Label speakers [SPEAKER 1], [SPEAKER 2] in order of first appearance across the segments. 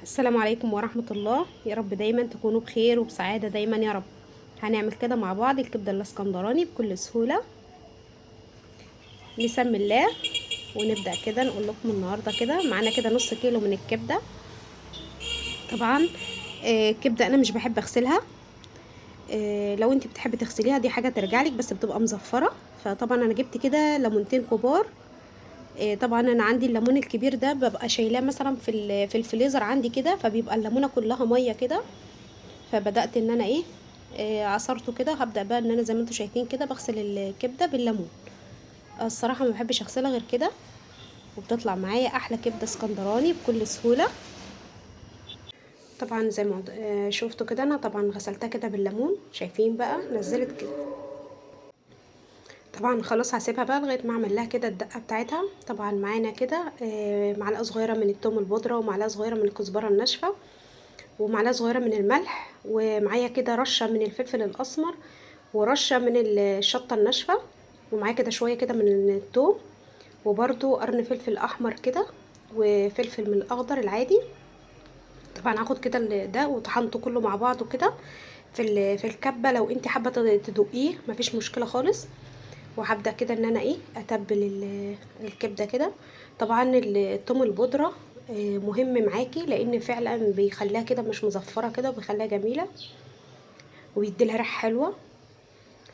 [SPEAKER 1] السلام عليكم ورحمة الله. يا رب دايما تكونوا بخير وبسعادة دايما يا رب. هنعمل كده مع بعض الكبدة الاسكندراني بكل سهولة. نسمي الله ونبدأ كده. نقول لكم النهاردة كده معانا كده نص كيلو من الكبدة. طبعا الكبدة انا مش بحب اغسلها. لو انت بتحبي تغسليها دي حاجة ترجعلك، بس بتبقى مزفرة. فطبعا انا جبت كده ليمونتين كبار. طبعا انا عندي الليمون الكبير ده ببقى شايلاه مثلا في الفريزر عندي كده، فبيبقى الليمونه كلها ميه كده. فبدات ان انا عصرته كده. هبدا بقى ان انا زي ما انتم شايفين كده بغسل الكبده بالليمون. الصراحه ما بحبش اغسلها غير كده، وبتطلع معايا احلى كبده اسكندراني بكل سهوله. طبعا زي ما شفتوا كده انا طبعا غسلتها كده بالليمون. شايفين بقى نزلت كده. طبعا خلاص هسيبها بقى لغايه ما اعمل لها كده الدقه بتاعتها. طبعا معانا كده معلقه صغيره من الثوم البودره، ومعلقه صغيره من الكزبره الناشفه، ومعلقه صغيره من الملح، ومعايا كده رشه من الفلفل الاسمر، ورشه من الشطه الناشفه، ومعايا كده شويه كده من الثوم، وبرده قرن فلفل احمر كده، وفلفل من الاخضر العادي. طبعا هاخد كده ده وطحنته كله مع بعضه كده في الكبه. لو انت حابه تدقيه مفيش مشكله خالص. وهبدا كده ان انا اتبل الكبده كده. طبعا الثوم البودره مهم معاكي، لان فعلا بيخليها كده مش مزفره كده، وبيخليها جميله وبيديلها ريحه حلوه.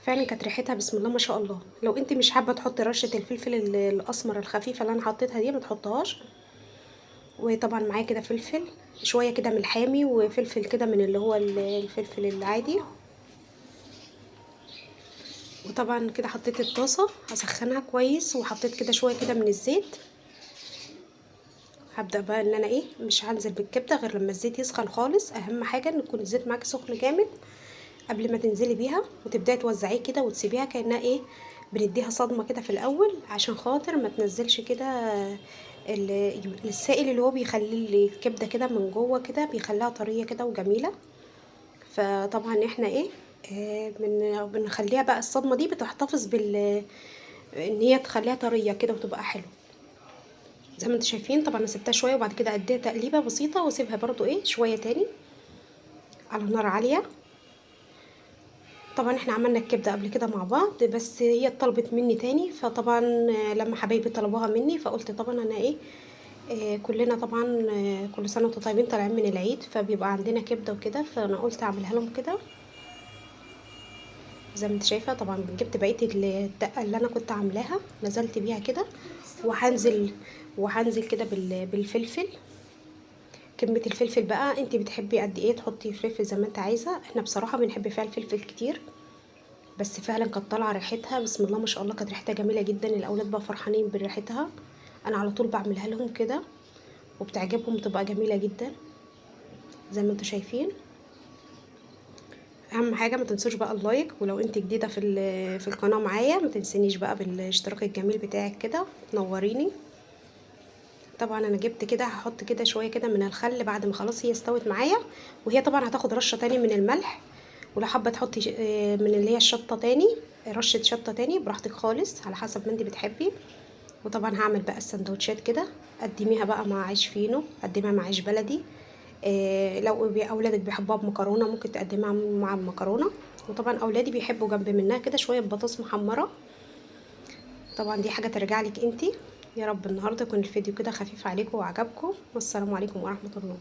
[SPEAKER 1] فعلا كانت ريحتها بسم الله ما شاء الله. لو انت مش حابه تحطي رشه الفلفل الاسمر الخفيفه اللي انا حطيتها دي ما تحطهاش. وطبعا معايا كده فلفل شويه كده من الحامي، وفلفل كده من اللي هو الفلفل العادي. وطبعا كده حطيت الطاسه هسخنها كويس، وحطيت كده شويه كده من الزيت. هبدأ بقى ان انا مش هنزل بالكبدة غير لما الزيت يسخن خالص. اهم حاجة ان يكون الزيت معاكي سخن جامد قبل ما تنزلي بيها، وتبداي توزعيه كده وتسيبيها كأنها بنديها صدمة كده في الاول، عشان خاطر ما تنزلش كده السائل اللي هو بيخلي الكبدة كده من جوه كده، بيخليها طرية كده وجميلة. فطبعا احنا بنخليها بقى الصدمة دي بتحتفظ ان هي تخليها طرية كده وتبقى حلوة زي ما انتم شايفين. طبعا انا سبتها شويه وبعد كده اديها تقليبه بسيطه، واسيبها برضو شويه تاني على نار عاليه. طبعا احنا عملنا الكبده قبل كده مع بعض، بس هي طلبت مني تاني. فطبعا لما حبايبي طلبوها مني فقلت طبعا انا كلنا طبعا كل سنه وانتم طيبين طالعين من العيد، فبيبقى عندنا كبده وكده، فانا قلت اعملها لهم كده زي ما انت شايفه. طبعا جبت بقيه الدقه اللي انا كنت عاملاها نزلت بيها كده. وهنزل كده بالفلفل. كمية الفلفل بقى انت بتحبي قد ايه تحطي الفلفل زي ما انت عايزة. احنا بصراحة بنحب فيها الفلفل كتير، بس فعلا كانت طالعة ريحتها بسم الله ما شاء الله. كانت ريحتها جميلة جدا، الاولاد بقى فرحانين بريحتها. انا على طول بعملها لهم كده وبتعجبهم، تبقى جميلة جدا زي ما انتوا شايفين. اهم حاجة ما تنسوش بقى اللايك، ولو انت جديدة في القناة معايا ما تنسينيش بقى بالاشتراك الجميل بتاعك كده، تنوريني. طبعا انا جبت كده هحط كده شويه كده من الخل بعد ما خلاص هي استوت معايا. وهي طبعا هتاخد رشه تاني من الملح، ولو حابه تحطي من اللي هي الشطه تاني، رشه شطه تاني براحتك خالص على حسب ما انت بتحبي. وطبعا هعمل بقى السندوتشات كده. قدميها بقى مع عيش فينو، قدميها مع عيش بلدي. لو اولادك بيحبوها بمكرونه ممكن تقدميها مع المكرونه. وطبعا اولادي بيحبوا جنب منها كده شويه بطاطس محمره. طبعا دي حاجة ترجع لك انتي. يا رب النهاردة يكون الفيديو كده خفيف عليكم وعجبكم، والسلام عليكم ورحمة الله.